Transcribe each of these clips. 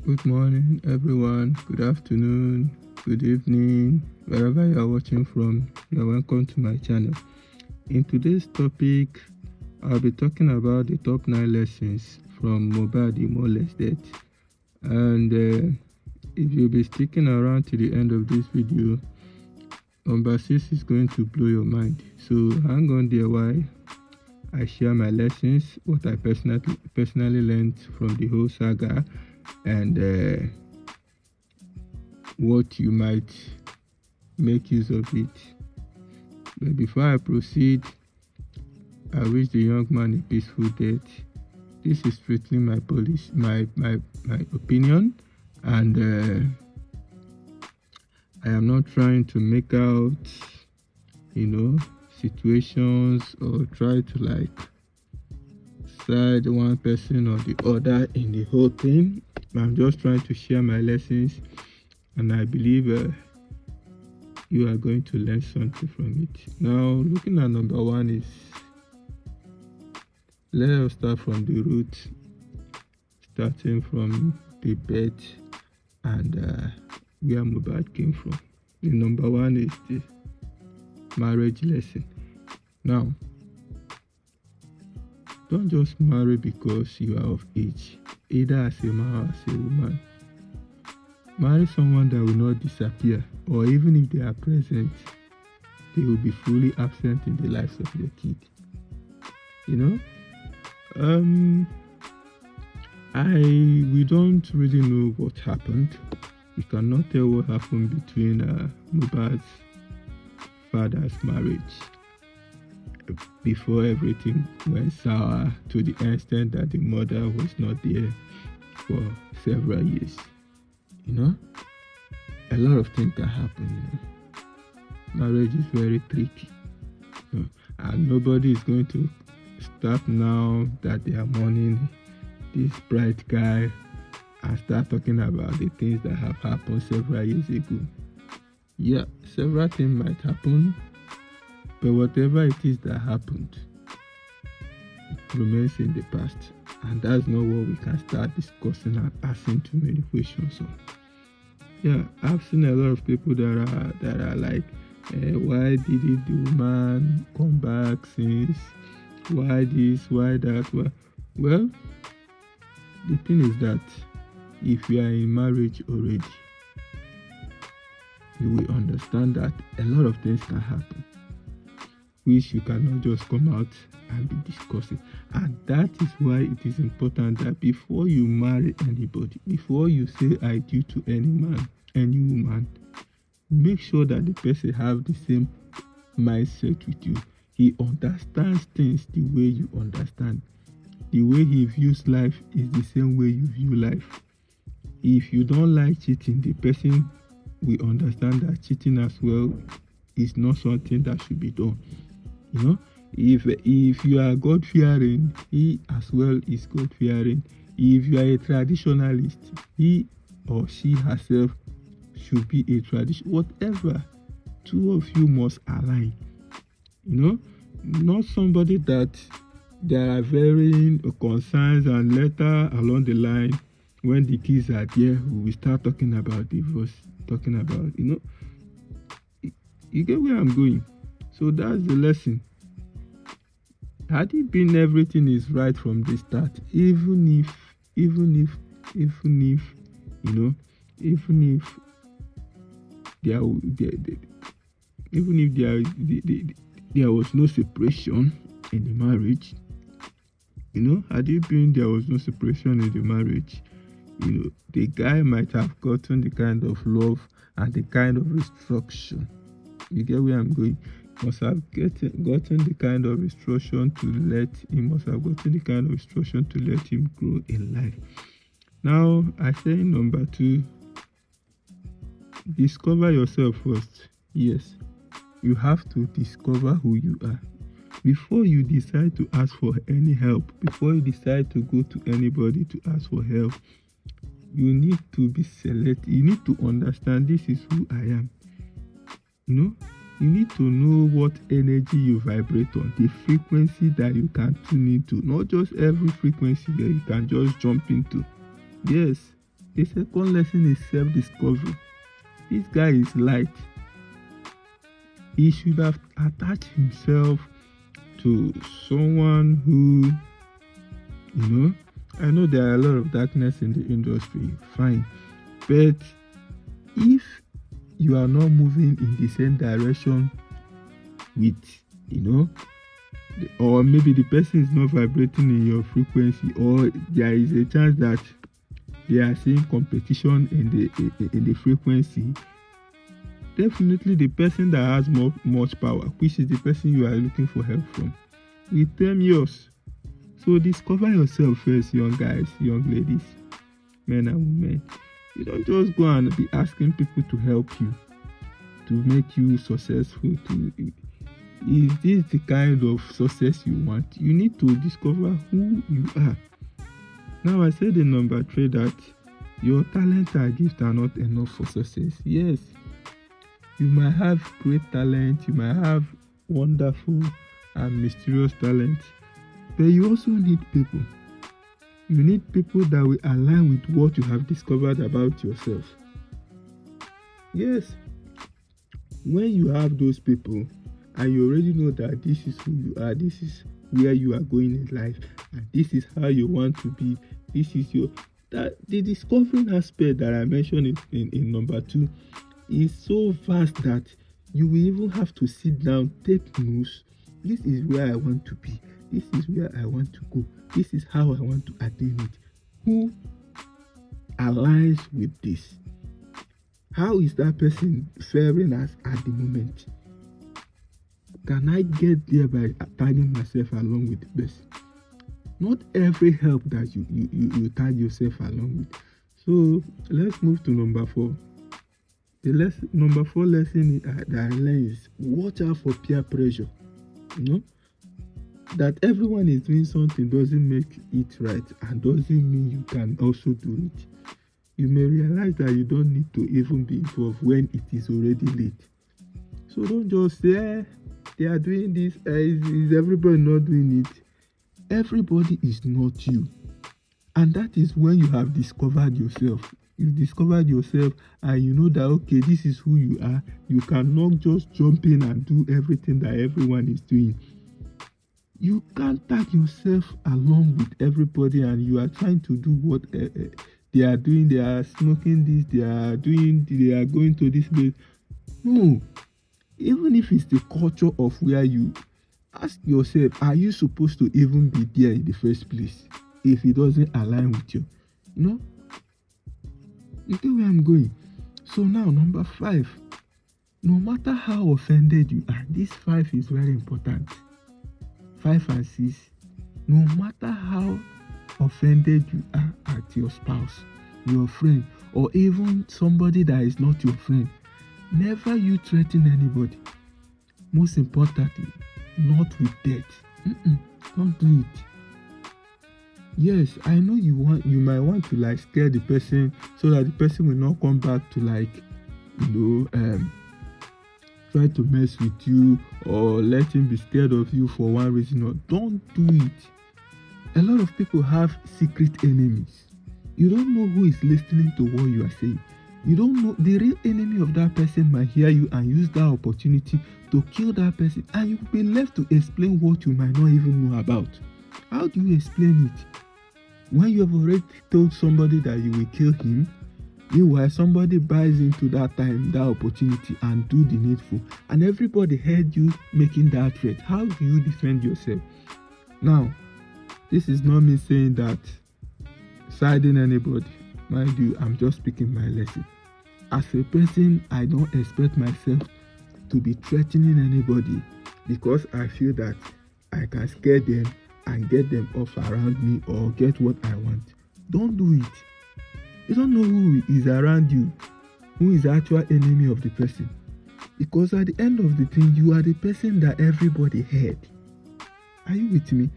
Good morning, everyone. Good afternoon, good evening, wherever you are watching from. You're welcome to my channel. In today's topic, I'll be talking about the top 9 lessons from Mohbad Imole's death. And if you'll be sticking around to the end of this video, number 6 is going to blow your mind. So hang on there while I share my lessons, what I personally learned from the whole saga, and what you might make use of it. But before I proceed, I wish the young man a peaceful death. This is strictly my policy, my opinion, and I am not trying to make out, situations or try to side one person or the other in the whole thing. I'm just trying to share my lessons, and I believe you are going to learn something from it. Now, looking at number 1 is, let us start from the root, starting from the birth and where Mohbad came from. The number 1 is the marriage lesson. Now, don't just marry because you are of age, either as a man or as a woman. Marry someone that will not disappear, or even if they are present, they will be fully absent in the lives of your kid. We don't really know what happened. We cannot tell what happened between Mohbad's father's marriage before everything went sour, to the extent that the mother was not there for several years. A lot of things can happen. Marriage is very tricky, and nobody is going to start now that they are mourning this bright guy and start talking about the things that have happened several years ago. Yeah, several things might happen, but whatever it is that happened, it remains in the past, and that's not what we can start discussing and asking too many questions on. Yeah, I've seen a lot of people that are like, why did the woman come back since? Why this? Why that? Well, the thing is that if you are in marriage already, you will understand that a lot of things can happen, which you cannot just come out and be discussing. And that is why it is important that before you marry anybody, before you say I do to any man, any woman, make sure that the person have the same mindset with you. He understands things the way you understand. The way he views life is the same way you view life. If you don't like cheating, the person will understand that cheating as well is not something that should be done. If you are God fearing, he as well is God fearing. If you are a traditionalist, he or she herself should be a tradition. Whatever, two of you must align. Not somebody that there are varying concerns, and later along the line, when the kids are there, we start talking about divorce, talking about, you get where I'm going. So that's the lesson. Had it been everything is right from the start, even if there was no separation in the marriage, had it been there was no separation in the marriage, the guy might have gotten the kind of love and the kind of instruction. You get where I'm going? Must have gotten the kind of instruction to let him grow in life. Now, I say number 2, discover yourself first. Yes, you have to discover who you are before you decide to ask for any help. Before you decide to go to anybody to ask for help, you need to be selective. You need to understand, this is who I am. You need to know what energy you vibrate on, the frequency that you can tune into, not just every frequency that you can just jump into. Yes, The second lesson is self-discovery. This guy is light. He should have attached himself to someone who, I know there are a lot of darkness in the industry, fine. But if you are not moving in the same direction with, or maybe the person is not vibrating in your frequency, or there is a chance that they are seeing competition in the frequency, definitely the person that has much power, which is the person you are looking for help from, will term yours. So discover yourself first, young guys, young ladies, men and women. You don't just go and be asking people to help you, to make you successful. Is this the kind of success you want? You need to discover who you are. Now I said in number 3 that your talent and gift are not enough for success. Yes, you might have great talent, you might have wonderful and mysterious talent, but you also need people. You need people that will align with what you have discovered about yourself. Yes, when you have those people and you already know that this is who you are, this is where you are going in life, and this is how you want to be, this is that the discovering aspect that I mentioned in number 2 is so vast that you will even have to sit down, take notes. This is where I want to be. This is where I want to go. This is how I want to attain it. Who aligns with this? How is that person faring us at the moment? Can I get there by tagging myself along with the person? Not every help that you tag yourself along with. So let's move to number 4. The number 4 lesson that I learned is watch out for peer pressure. That everyone is doing something doesn't make it right and doesn't mean you can also do it. You may realize that you don't need to even be involved when it is already late. So don't just say, they are doing this, is everybody not doing it? Everybody is not you. And that is when you have discovered yourself. You discovered yourself and you know that, okay, this is who you are. You cannot just jump in and do everything that everyone is doing. You can't tag yourself along with everybody and you are trying to do what they are doing. They are smoking this, they are going to this place. No. Even if it's the culture of where you, ask yourself, are you supposed to even be there in the first place if it doesn't align with you? You get where I'm going. So now number 5, no matter how offended you are, this 5 is very important. 5 and 6, no matter how offended you are at your spouse, your friend, or even somebody that is not your friend, never you threaten anybody. Most importantly, not with death. Don't do it. Yes, I know you might want to scare the person so that the person will not come back to try to mess with you or let him be scared of you for one reason or don't do it. A lot of people have secret enemies. You don't know who is listening to what you are saying. You don't know the real enemy of that person might hear you and use that opportunity to kill that person, and you'll be left to explain what you might not even know about. How do you explain it when you have already told somebody that you will kill him? Meanwhile, somebody buys into that opportunity and do the needful, and everybody heard you making that threat. How do you defend yourself? Now, this is not me saying that siding anybody. Mind you, I'm just speaking my lesson. As a person, I don't expect myself to be threatening anybody because I feel that I can scare them and get them off around me or get what I want. Don't do it. You don't know who is around you, who is the actual enemy of the person. Because at the end of the thing, you are the person that everybody heard. Are you with me?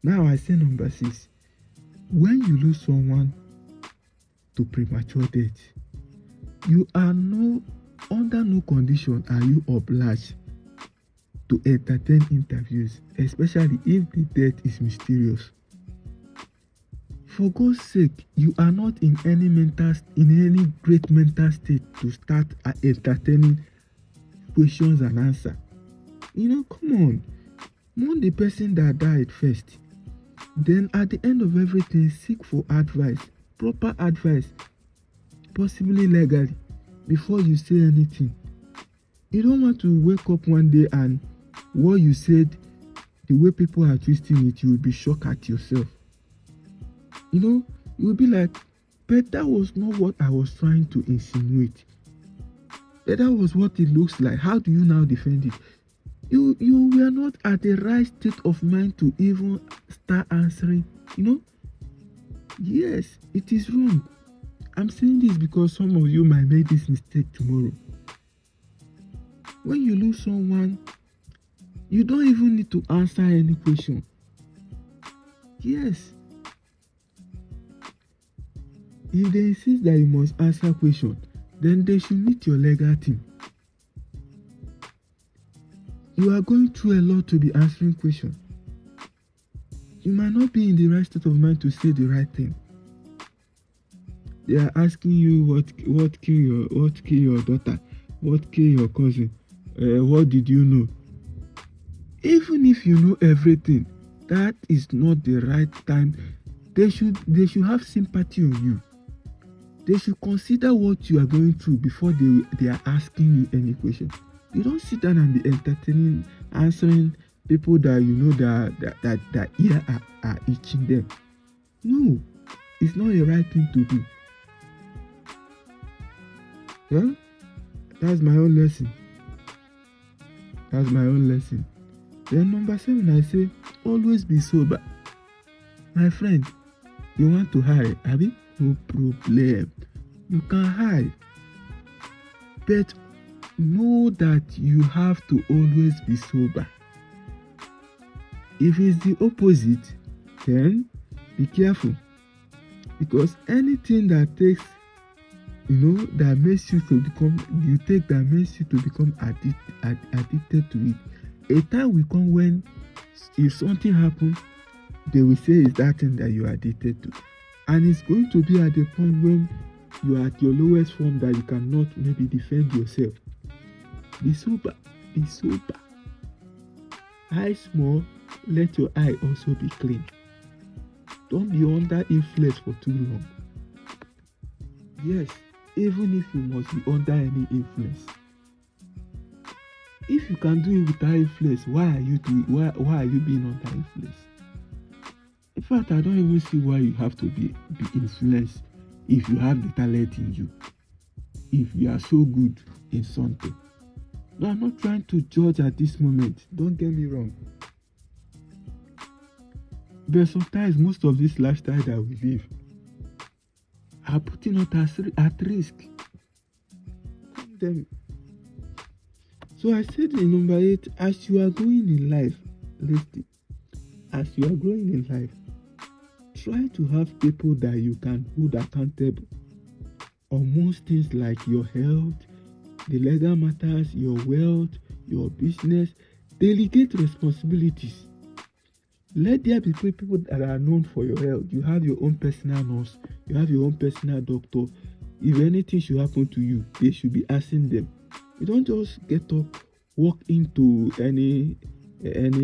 Now I say number 6. When you lose someone to premature death, you are under no condition are you obliged to entertain interviews, especially if the death is mysterious. For God's sake, you are not in any great mental state to start entertaining questions and answer. Come on. Mourn the person that died first. Then at the end of everything, seek for advice, proper advice, possibly legally, before you say anything. You don't want to wake up one day and what you said, the way people are twisting it, you will be shocked at yourself. You will be like, but that was not what I was trying to insinuate. But that was what it looks like. How do you now defend it? You were not at the right state of mind to even start answering. Yes, it is wrong. I'm saying this because some of you might make this mistake tomorrow. When you lose someone, you don't even need to answer any question. Yes. If they insist that you must answer question, then they should meet your legal team. You are going through a lot to be answering questions. You might not be in the right state of mind to say the right thing. They are asking you what killed your daughter, what killed your cousin, what did you know? Even if you know everything, that is not the right time. They should have sympathy on you. They should consider what you are going through before they are asking you any question. You don't sit down and be entertaining, answering people that you know that ear are itching them. No, it's not the right thing to do. Yeah? That's my own lesson. Then number 7, I say, always be sober. My friend, you want to hide, abi? No problem. You can hide. But know that you have to always be sober. If it's the opposite, then be careful. Because anything that takes, that makes you to become, that makes you to become addicted to it. A time will come when, if something happens, they will say it's that thing that you are addicted to. And it's going to be at the point when you are at your lowest form that you cannot maybe defend yourself. Be sober. Eye small, let your eye also be clean. Don't be under influence for too long. Yes, even if you must be under any influence. If you can do it without influence, why are you being under influence? In fact, I don't even see why you have to be influenced if you have the talent in you. If you are so good in something. No, I'm not trying to judge at this moment. Don't get me wrong. But sometimes most of this lifestyle that we live are putting us at risk. So I said in number 8, as you are growing in life, listen, as you are growing in life, try to have people that you can hold accountable on most things like your health, the legal matters, your wealth, your business. Delegate responsibilities. Let there be people that are known for your health. You have your own personal nurse. You have your own personal doctor. If anything should happen to you, they should be asking them. You don't just get up, walk into any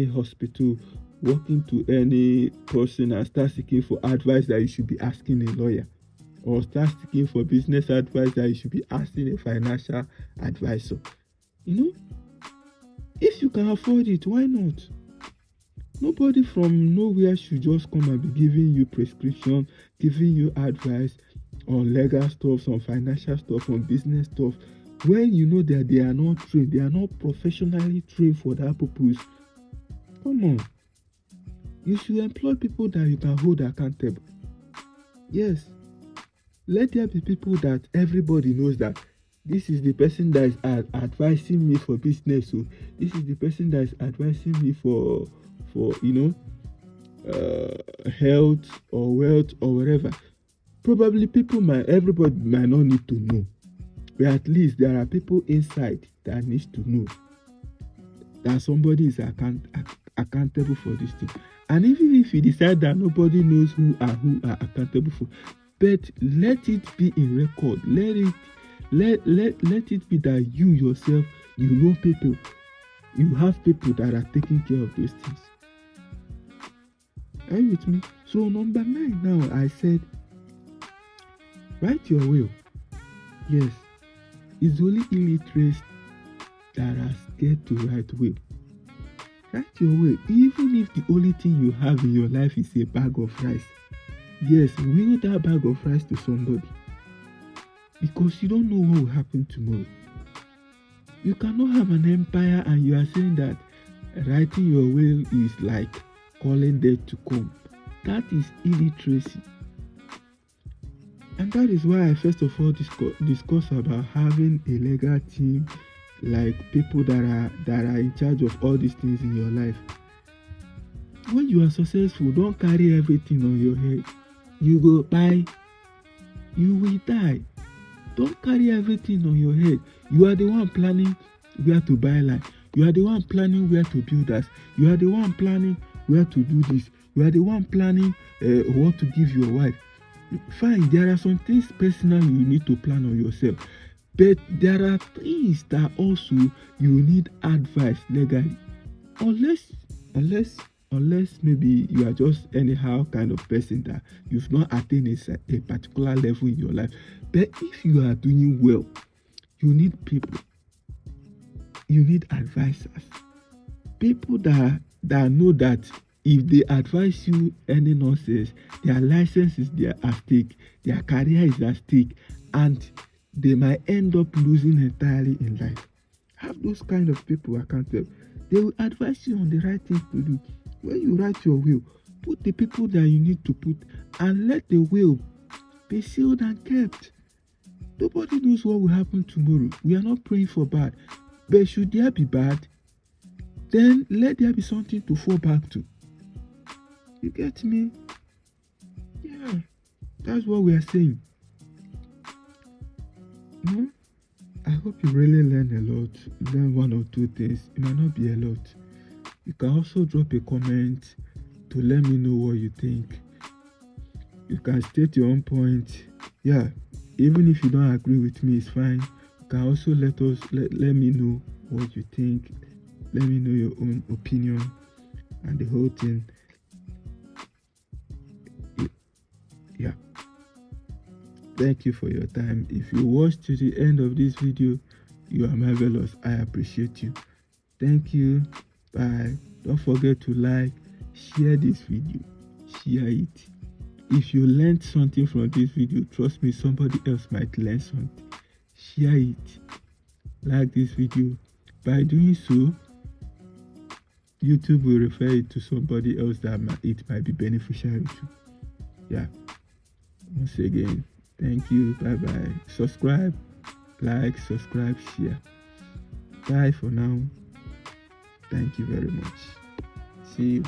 hospital, walk into any person and start seeking for advice that you should be asking a lawyer. Or start seeking for business advice that you should be asking a financial advisor. If you can afford it, why not? Nobody from nowhere should just come and be giving you prescription, giving you advice on legal stuff, on financial stuff, on business stuff, when you know that they are not trained, they are not professionally trained for that purpose. Come on. You should employ people that you can hold accountable. Yes. Let there be people that everybody knows that this is the person that is advising me for business. So this is the person that is advising me for health or wealth or whatever. Probably everybody might not need to know. But at least there are people inside that needs to know that somebody is accountable for this thing. And even if you decide that nobody knows who are accountable for, but let it be in record. Let it be that you yourself, you know people, you have people that are taking care of those things. Are you with me? So number 9 now, I said, write your will. Yes, it's only illiterates that are scared to write will. Write your will, even if the only thing you have in your life is a bag of rice. Yes, will that bag of rice to somebody, because you don't know what will happen tomorrow. You cannot have an empire and you are saying that writing your will is like calling death to come. That is illiteracy. And that is why I first of all discuss about having a legal team, like people that are in charge of all these things in your life. When you are successful, don't carry everything on your head. You go buy, you will die. Don't carry everything on your head. You are the one planning where to buy land. You are the one planning where to build us. You are the one planning where to do this. You are the one planning what to give your wife. Fine, there are some things personal you need to plan on yourself. But there are things that also you need advice legally. Unless maybe you are just anyhow kind of person that you've not attained a particular level in your life. But if you are doing well, you need people. You need advisors. People that know that if they advise you any nonsense, their license is at stake, their career is at stake, and they might end up losing entirely in life. Have those kind of people accountable. They will advise you on the right things to do. When you write your will, put the people that you need to put, and let the will be sealed and kept. Nobody knows what will happen tomorrow. We are not praying for bad. But should there be bad, then let there be something to fall back to. You get me? Yeah, that's what we are saying. I hope you really learn a lot. Learn 1 or 2 things. It might not be a lot. You can also drop a comment to let me know what you think. You can state your own point. Yeah, even if you don't agree with me, it's fine. You can also let me know what you think. Let me know your own opinion and the whole thing. Yeah. Thank you for your time. If you watched to the end of this video, you are marvelous. I appreciate you. Thank you. Bye. Don't forget to like, share this video. Share it. If you learned something from this video, trust me, somebody else might learn something. Share it. Like this video. By doing so, YouTube will refer it to somebody else that it might be beneficial to. Yeah. Once again, thank you. Bye bye. Subscribe, like, subscribe, share. Bye for now. Thank you very much. See you.